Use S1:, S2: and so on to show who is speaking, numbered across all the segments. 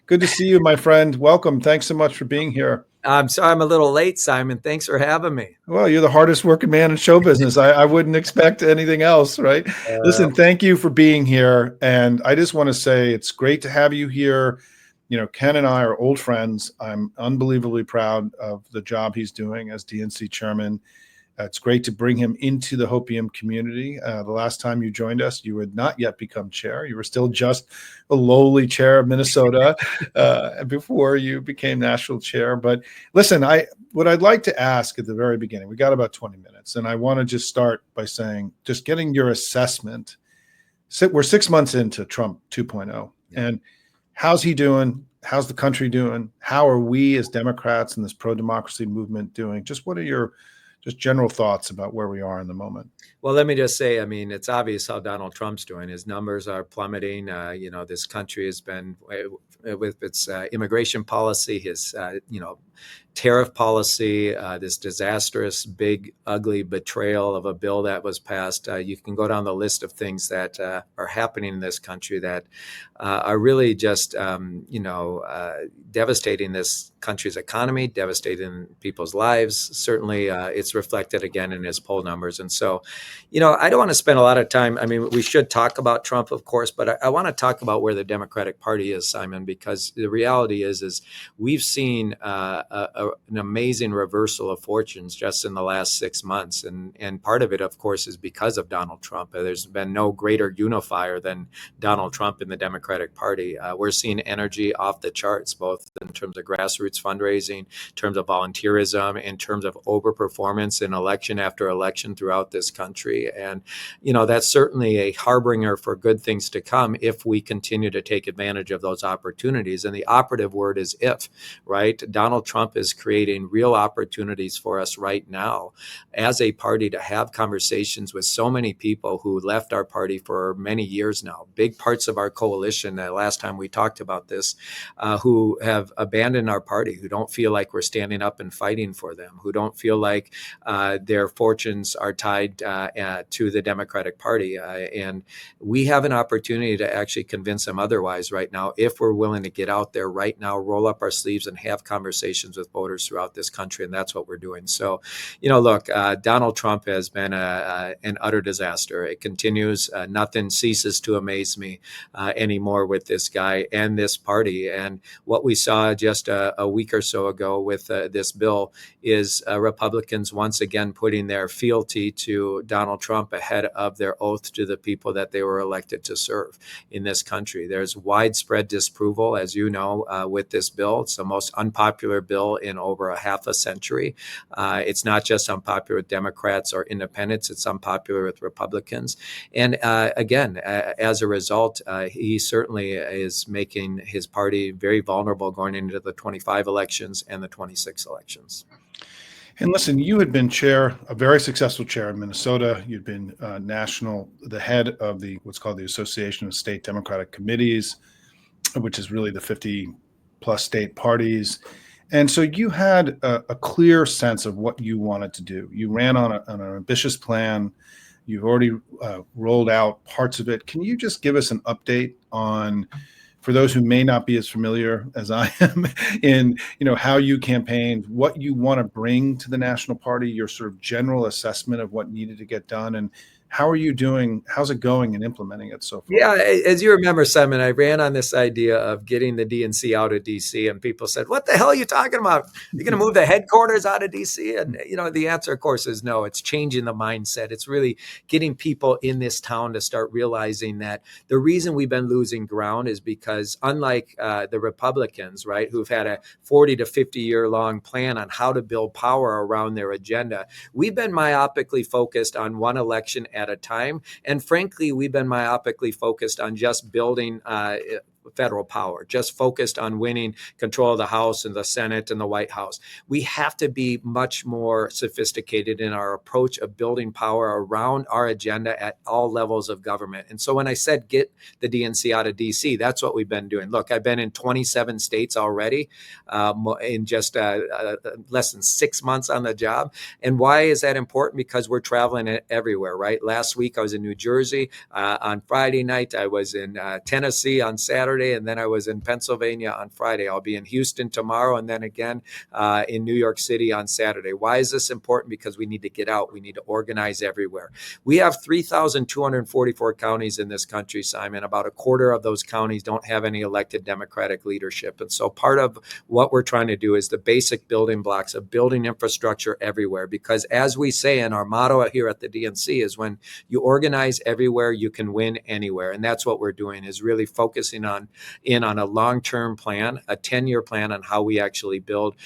S1: Good to see you, my friend. Welcome. Thanks so much for being here.
S2: I'm sorry I'm a little late, Simon. Thanks for having me.
S1: Well, you're the hardest working man in show business. I wouldn't expect anything else, right?
S2: Uh,
S1: Listen, thank you for being here. And I just want to say it's great to have you here. Ken and I are old friends. I'm unbelievably proud of the job he's doing as DNC chairman. It's great to bring him into the Hopium community. The last time you joined us, you had not yet become chair. You were still just a lowly chair of Minnesota before you became national chair. But listen, what I'd like to ask at the very beginning, we got about 20 minutes, and I want to just start by saying, just getting your assessment. We're 6 months into Trump 2.0, and how's he doing? How's the country doing? How are we as Democrats in this pro-democracy movement doing? Just what are your general thoughts about where we are in the moment?
S2: Well, let me just say, I mean, it's obvious how Donald Trump's doing. His numbers are plummeting. This country has been, with its immigration policy, his, tariff policy, this disastrous, big, ugly betrayal of a bill that was passed. You can go down the list of things that are happening in this country that are really just, devastating this country's economy, devastating people's lives. Certainly, it's reflected again in his poll numbers. And so, I don't want to spend a lot of time. I mean, we should talk about Trump, of course, but I want to talk about where the Democratic Party is, Simon, because the reality is we've seen an amazing reversal of fortunes just in the last 6 months. And part of it, of course, is because of Donald Trump. There's been no greater unifier than Donald Trump in the Democratic Party. We're seeing energy off the charts, both in terms of grassroots fundraising, in terms of volunteerism, in terms of overperformance in election after election throughout this country. And, that's certainly a harbinger for good things to come if we continue to take advantage of those opportunities. And the operative word is if, right? Donald Trump is creating real opportunities for us right now as a party to have conversations with so many people who left our party for many years now, big parts of our coalition. Last time we talked about this, who have abandoned our party, who don't feel like we're standing up and fighting for them, who don't feel like their fortunes are tied to the Democratic Party. And we have an opportunity to actually convince them otherwise right now if we're willing to get out there right now, roll up our sleeves and have conversations with voters throughout this country. And that's what we're doing. So, look, Donald Trump has been an utter disaster. It continues. Nothing ceases to amaze me anymore with this guy and this party. And what we saw just a week or so ago with this bill is Republicans once again putting their fealty to Donald Trump ahead of their oath to the people that they were elected to serve in this country. There's widespread disapproval, as you know, with this bill. It's the most unpopular bill in over a half a century. It's not just unpopular with Democrats or independents, it's unpopular with Republicans. And again, as a result, he certainly is making his party very vulnerable going into the 25 elections and the 26 elections.
S1: And listen, you had been a very successful chair in Minnesota. You'd been the head of what's called the Association of State Democratic Committees, which is really the 50 plus state parties. And so you had a clear sense of what you wanted to do. You ran on an ambitious plan. You've already rolled out parts of it. Can you just give us an update on, for those who may not be as familiar as I am, in how you campaigned, what you want to bring to the national party, your sort of general assessment of what needed to get done, and how are you doing? How's it going in implementing it so far?
S2: Yeah, as you remember, Simon, I ran on this idea of getting the DNC out of DC, and people said, "What the hell are you talking about? You're going to move the headquarters out of DC?" And the answer, of course, is no. It's changing the mindset. It's really getting people in this town to start realizing that the reason we've been losing ground is because, unlike the Republicans, right, who've had a 40 to 50 year long plan on how to build power around their agenda, we've been myopically focused on one election at a time. And frankly, we've been myopically focused on just building federal power, just focused on winning control of the House and the Senate and the White House. We have to be much more sophisticated in our approach of building power around our agenda at all levels of government. And so when I said get the DNC out of DC, that's what we've been doing. Look, I've been in 27 states already in just less than 6 months on the job. And why is that important? Because we're traveling everywhere, right? Last week I was in New Jersey. On Friday night, I was in Tennessee on Saturday. Saturday, and then I was in Pennsylvania on Friday. I'll be in Houston tomorrow, and then again in New York City on Saturday. Why is this important? Because we need to get out. We need to organize everywhere. We have 3,244 counties in this country, Simon. About a quarter of those counties don't have any elected Democratic leadership. And so part of what we're trying to do is the basic building blocks of building infrastructure everywhere. Because as we say in our motto here at the DNC is when you organize everywhere, you can win anywhere. And that's what we're doing, is really focusing on a long-term plan, a 10-year plan on how we actually build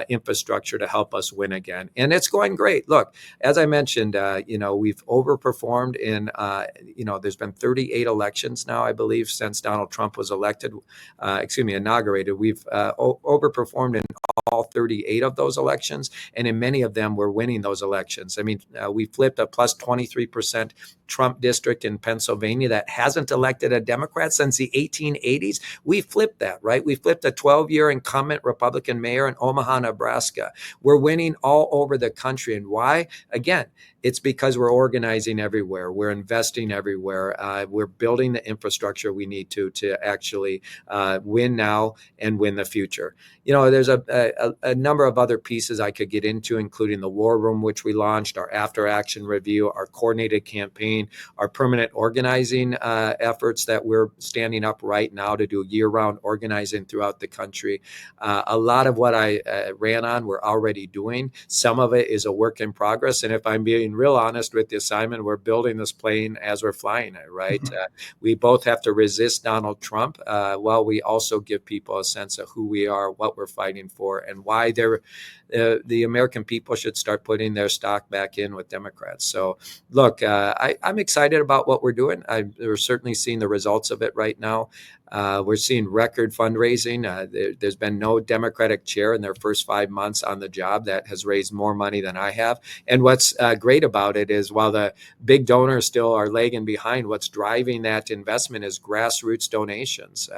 S2: infrastructure to help us win again. And it's going great. Look, as I mentioned, we've overperformed in, there's been 38 elections now, I believe, since Donald Trump was inaugurated. We've overperformed in all 38 of those elections, and in many of them, we're winning those elections. I mean, we flipped a plus 23% Trump district in Pennsylvania that hasn't elected a Democrat since the 1880s. We flipped that, right? We flipped a 12-year incumbent Republican mayor in Omaha, Nebraska. We're winning all over the country. And why? Again, it's because we're organizing everywhere. We're investing everywhere. We're building the infrastructure we need to actually win now and win the future. There's a number of other pieces I could get into, including the War Room, which we launched, our After Action Review, our coordinated campaign, our permanent organizing efforts that we're standing up right now to do year-round organizing throughout the country. A lot of what I ran on, we're already doing. Some of it is a work in progress. And if I'm being real honest with you, Simon, we're building this plane as we're flying it, right? We both have to resist Donald Trump while we also give people a sense of who we are, what we're fighting for, and why the American people should start putting their stock back in with Democrats. So look, I'm excited about what we're doing. We're certainly seeing the results of it right now. We're seeing record fundraising. There's been no Democratic chair in their first 5 months on the job that has raised more money than I have. And what's great about it is while the big donors still are lagging behind, what's driving that investment is grassroots donations,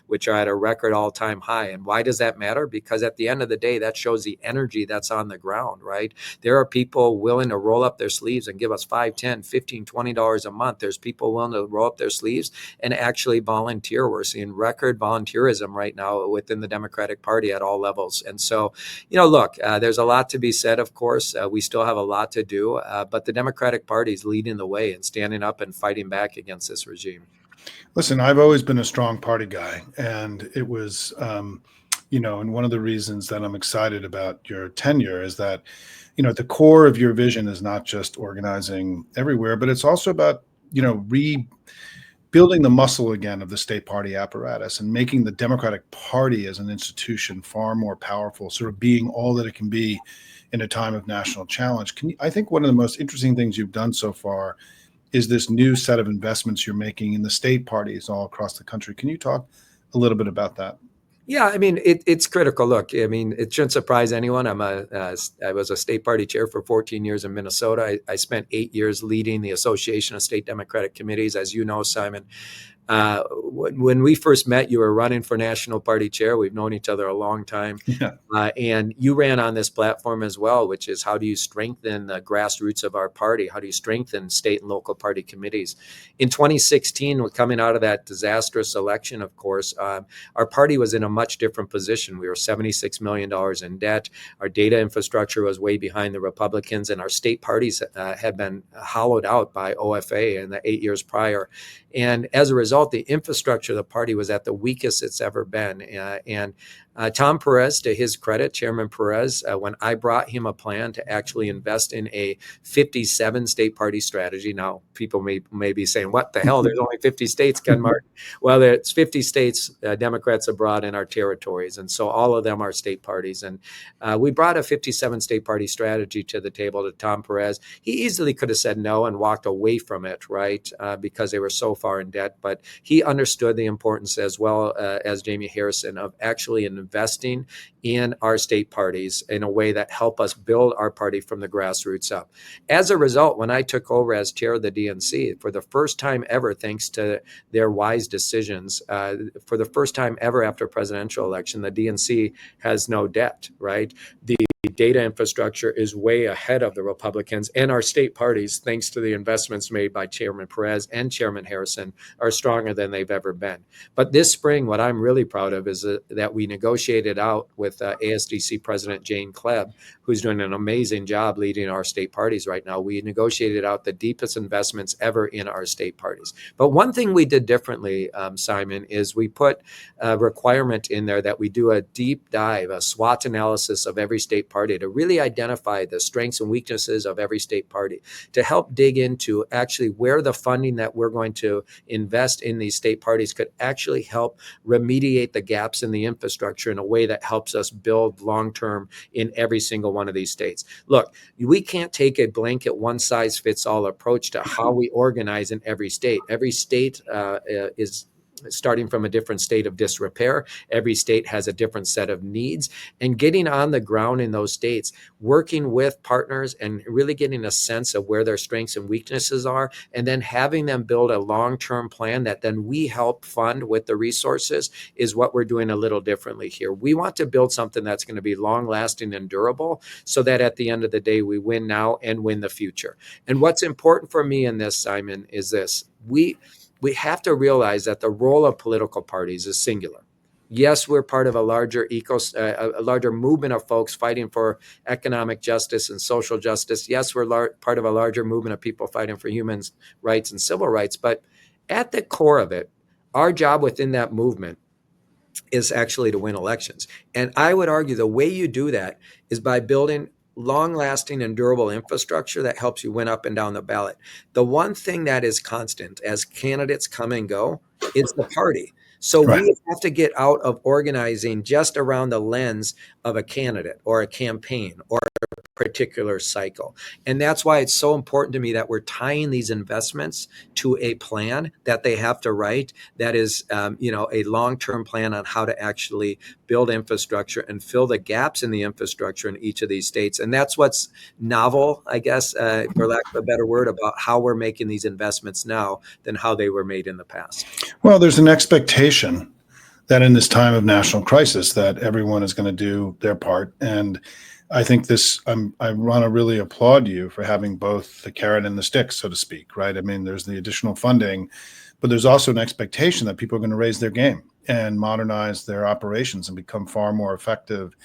S2: which are at a record all-time high. And why does that matter? Because at the end of the day, that shows the energy that's on the ground, right? There are people willing to roll up their sleeves and give us $5, $10, $15, $20 a month. There's people willing to roll up their sleeves and actually volunteer. We're seeing record volunteerism right now within the Democratic Party at all levels. And so, look, there's a lot to be said, of course. We still have a lot to do, but the Democratic Party is leading the way and standing up and fighting back against this regime.
S1: Listen, I've always been a strong party guy, and it was, and one of the reasons that I'm excited about your tenure is that, at the core of your vision is not just organizing everywhere, but it's also about, rebuilding the muscle again of the state party apparatus and making the Democratic Party as an institution far more powerful, sort of being all that it can be in a time of national challenge. I think one of the most interesting things you've done so far is this new set of investments you're making in the state parties all across the country. Can you talk a little bit about that?
S2: Yeah, I mean, it's critical. Look, I mean, it shouldn't surprise anyone. I was a state party chair for 14 years in Minnesota. I spent 8 years leading the Association of State Democratic Committees. As you know, Simon, when we first met, you were running for national party chair. We've known each other a long time.
S1: Yeah.
S2: And you ran on this platform as well, which is how do you strengthen the grassroots of our party? How do you strengthen state and local party committees? In 2016, coming out of that disastrous election, of course, our party was in a much different position. We were $76 million in debt. Our data infrastructure was way behind the Republicans, and our state parties had been hollowed out by OFA in the 8 years prior. And as a result, the infrastructure of the party was at the weakest it's ever been. And Tom Perez, to his credit, Chairman Perez, when I brought him a plan to actually invest in a 57 state party strategy. Now, people may be saying, what the hell? There's only 50 states, Ken Martin. Well, it's 50 states Democrats have brought in our territories. And so all of them are state parties. And we brought a 57 state party strategy to the table to Tom Perez. He easily could have said no and walked away from it, right? Because they were so far in debt. But he understood the importance, as well as Jamie Harrison, of actually investing in our state parties in a way that help us build our party from the grassroots up. As a result, when I took over as chair of the DNC, for the first time ever, thanks to their wise decisions, for the first time ever after a presidential election, the DNC has no debt, right? The data infrastructure is way ahead of the Republicans, and our state parties, thanks to the investments made by Chairman Perez and Chairman Harrison, are stronger than they've ever been. But this spring, what I'm really proud of is that we negotiated out with ASDC President Jane Klebb, who's doing an amazing job leading our state parties right now. We negotiated out the deepest investments ever in our state parties. But one thing we did differently, Simon, is we put a requirement in there that we do a deep dive, a SWOT analysis of every state party to really identify the strengths and weaknesses of every state party, to help dig into actually where the funding that we're going to invest in these state parties could actually help remediate the gaps in the infrastructure in a way that helps us build long-term in every single one of these states. Look, we can't take a blanket one-size-fits-all approach to how we organize in every state. Every state is starting from a different state of disrepair. Every state has a different set of needs, and getting on the ground in those states, working with partners and really getting a sense of where their strengths and weaknesses are, and then having them build a long-term plan that then we help fund with the resources is what we're doing a little differently here. We want to build something that's going to be long-lasting and durable so that at the end of the day, we win now and win the future. And what's important for me in this, Simon, is this. We have to realize that the role of political parties is singular. Yes, we're part of a larger a larger movement of folks fighting for economic justice and social justice. Yes, we're part of a larger movement of people fighting for human rights and civil rights. But at the core of it, our job within that movement is actually to win elections. And I would argue the way you do that is by building long-lasting and durable infrastructure that helps you win up and down the ballot. The one thing that is constant as candidates come and go is the party. So we have to get out of organizing just around the lens of a candidate or a campaign or a particular cycle. And that's why it's so important to me that we're tying these investments to a plan that they have to write that is, a long-term plan on how to actually build infrastructure and fill the gaps in the infrastructure in each of these states. And that's what's novel, I guess, for lack of a better word, about how we're making these investments now than how they were made in the past.
S1: Well, there's an expectation that in this time of national crisis that everyone is going to do their part. And I think I want to really applaud you for having both the carrot and the stick, so to speak, right? I mean, there's the additional funding, but there's also an expectation that people are going to raise their game and modernize their operations and become far more effective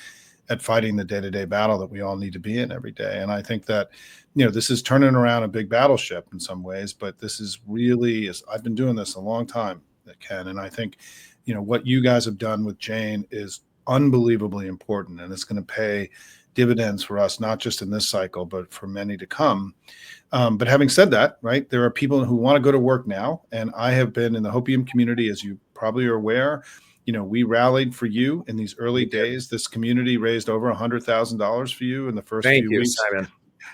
S1: at fighting the day-to-day battle that we all need to be in every day. And I think that, this is turning around a big battleship in some ways, but this is really, I've been doing this a long time, Ken, and I think, what you guys have done with Jane is unbelievably important, and it's going to pay dividends for us, not just in this cycle, but for many to come. But having said that, right, there are people who want to go to work now, and I have been in the Hopium community, as you probably are aware. We rallied for you in these early days. This community raised over $100,000 for you in the first few weeks.
S2: Simon.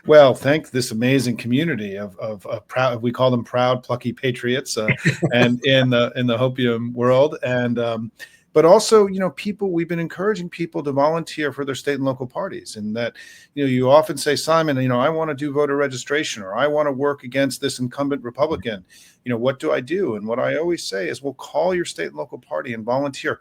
S1: Well, thank this amazing community of proud. We call them proud, plucky patriots, and in the Hopium world, and but also, people. We've been encouraging people to volunteer for their state and local parties, and that, you often say, Simon, I want to do voter registration, or I want to work against this incumbent Republican. What do I do? And what I always say is, well, call your state and local party and volunteer.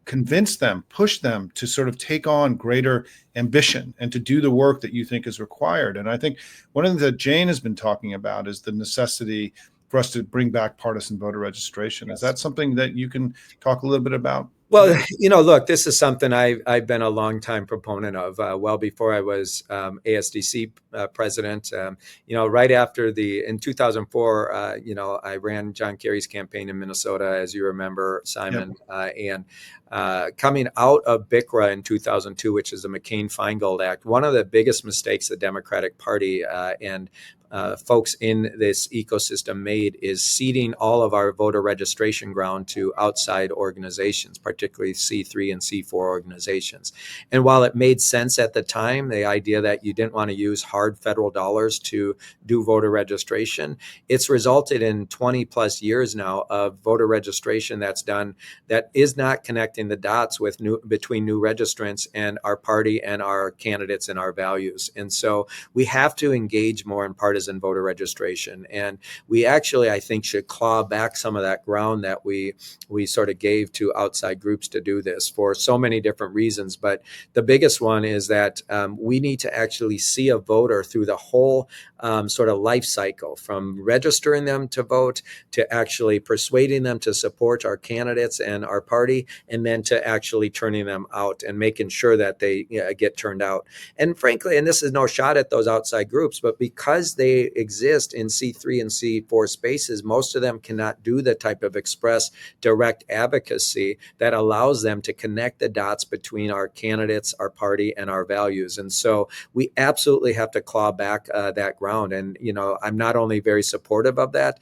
S1: Convince them, push them to sort of take on greater ambition and to do the work that you think is required. And I think one of the things that Jane has been talking about is the necessity for us to bring back partisan voter registration. Yes. Is that something that you can talk a little bit about?
S2: Well, look, this is something I've been a long time proponent of, well before I was ASDC president. Right after in 2004, I ran John Kerry's campaign in Minnesota, as you remember, Simon, and coming out of BICRA in 2002, which is the McCain-Feingold Act, one of the biggest mistakes the Democratic Party and folks in this ecosystem made is ceding all of our voter registration ground to outside organizations, particularly C3 and C4 organizations. And while it made sense at the time, the idea that you didn't want to use hard federal dollars to do voter registration, it's resulted in 20 plus years now of voter registration that's done that is not connecting the dots between new registrants and our party and our candidates and our values. And so we have to engage more in partisan partisan voter registration. And we actually, I think, should claw back some of that ground that we sort of gave to outside groups to do this for so many different reasons. But the biggest one is that we need to actually see a voter through the whole sort of life cycle, from registering them to vote to actually persuading them to support our candidates and our party, and then to actually turning them out and making sure that they get turned out. And frankly, and this is no shot at those outside groups, but because they exist in C3 and C4 spaces, most of them cannot do the type of express direct advocacy that allows them to connect the dots between our candidates, our party, and our values. And so we absolutely have to claw back that ground. And, I'm not only very supportive of that,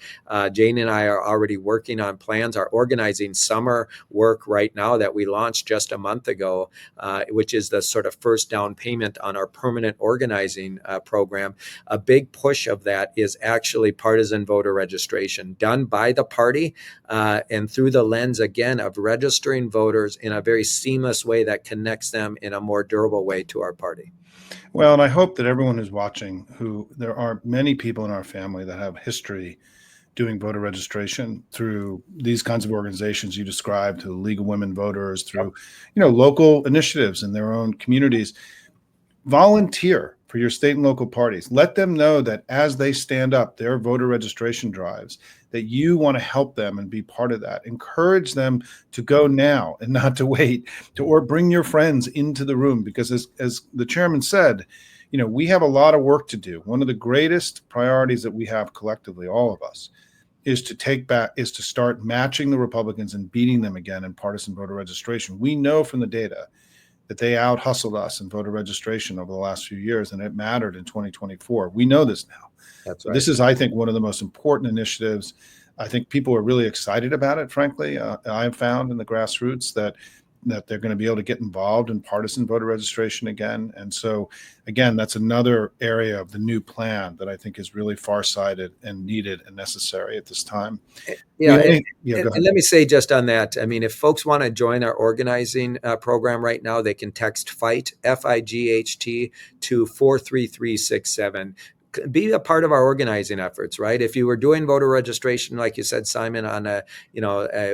S2: Jane and I are already working on plans, are organizing summer work right now that we launched just a month ago, which is the sort of first down payment on our permanent organizing program. A big push of that is actually partisan voter registration done by the party and through the lens, again, of registering voters in a very seamless way that connects them in a more durable way to our party.
S1: Well, and I hope that everyone who's watching, there are many people in our family that have history doing voter registration through these kinds of organizations you described, to League of Women Voters, through, local initiatives in their own communities. Volunteer for your state and local parties. Let them know that as they stand up their voter registration drives, that you want to help them and be part of that. Encourage them to go now and not to wait, or bring your friends into the room, because as the chairman said, we have a lot of work to do. One of the greatest priorities that we have collectively, all of us, is to start matching the Republicans and beating them again in partisan voter registration. We know from the data that they out-hustled us in voter registration over the last few years, and it mattered in 2024. We know this now.
S2: That's right.
S1: This is, I think, one of the most important initiatives. I think people are really excited about it, frankly. I've found in the grassroots that they're going to be able to get involved in partisan voter registration again. And so, again, that's another area of the new plan that I think is really farsighted and needed and necessary at this time.
S2: And let me say just on that, I mean, if folks want to join our organizing program right now, they can text FIGHT, FIGHT, to 43367. Be a part of our organizing efforts, right? If you were doing voter registration, like you said, Simon, on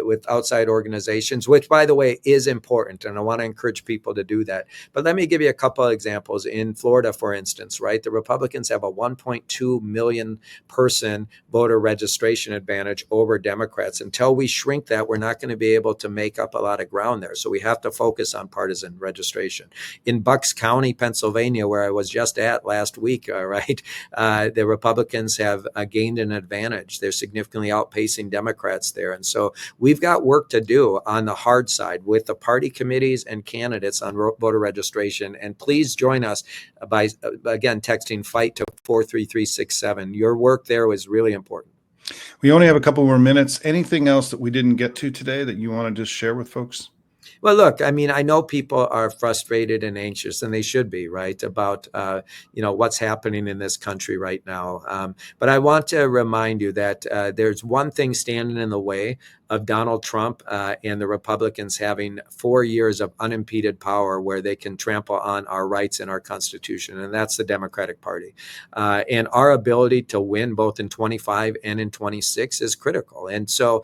S2: with outside organizations, which, by the way, is important, and I want to encourage people to do that. But let me give you a couple of examples. In Florida, for instance, right, the Republicans have a 1.2 million person voter registration advantage over Democrats. Until we shrink that, we're not going to be able to make up a lot of ground there. So we have to focus on partisan registration. In Bucks County, Pennsylvania, where I was just at last week, right, the Republicans have gained an advantage. They're significantly outpacing Democrats there. And so we've got work to do on the hard side with the party committees and candidates on voter registration. And please join us by, again, texting FIGHT to 43367. Your work there was really important.
S1: We only have a couple more minutes. Anything else that we didn't get to today that you want to just share with folks?
S2: Well, look, I mean, I know people are frustrated and anxious, and they should be, right, about, what's happening in this country right now. But I want to remind you that there's one thing standing in the way of Donald Trump and the Republicans having 4 years of unimpeded power where they can trample on our rights and our Constitution, and that's the Democratic Party. And our ability to win both in 25 and in 26 is critical. And so,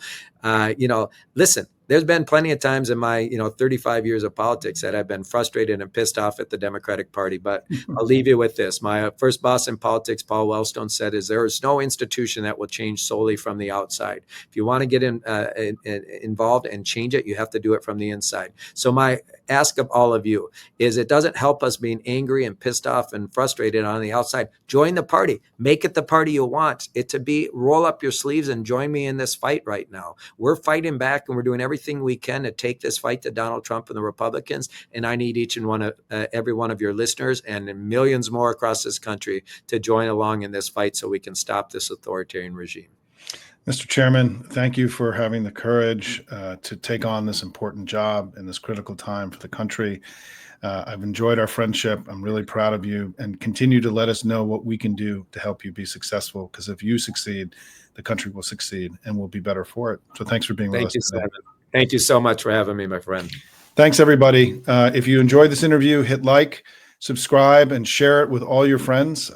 S2: listen, there's been plenty of times in my, 35 years of politics that I've been frustrated and pissed off at the Democratic Party. But I'll leave you with this. My first boss in politics, Paul Wellstone, said, there is no institution that will change solely from the outside. If you want to get involved and change it, you have to do it from the inside. So my ask of all of you is, it doesn't help us being angry and pissed off and frustrated on the outside. Join the party. Make it the party you want it to be. Roll up your sleeves and join me in this fight right now. We're fighting back, and we're doing everything we can to take this fight to Donald Trump and the Republicans. And I need each and every one of your listeners and millions more across this country to join along in this fight so we can stop this authoritarian regime.
S1: Mr. Chairman, thank you for having the courage to take on this important job in this critical time for the country. I've enjoyed our friendship. I'm really proud of you, and continue to let us know what we can do to help you be successful, because if you succeed, the country will succeed and we'll be better for it. So thanks for being with us today.
S2: Simon. Thank you so much for having me, my friend.
S1: Thanks, everybody. If you enjoyed this interview, hit like, subscribe, and share it with all your friends.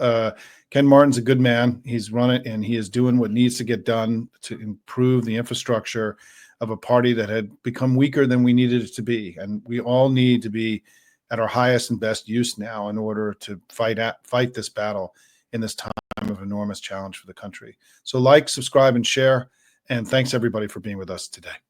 S1: Ken Martin's a good man. He's run it, and he is doing what needs to get done to improve the infrastructure of a party that had become weaker than we needed it to be. And we all need to be at our highest and best use now in order to fight this battle in this time of enormous challenge for the country. So like, subscribe, and share. And thanks everybody for being with us today.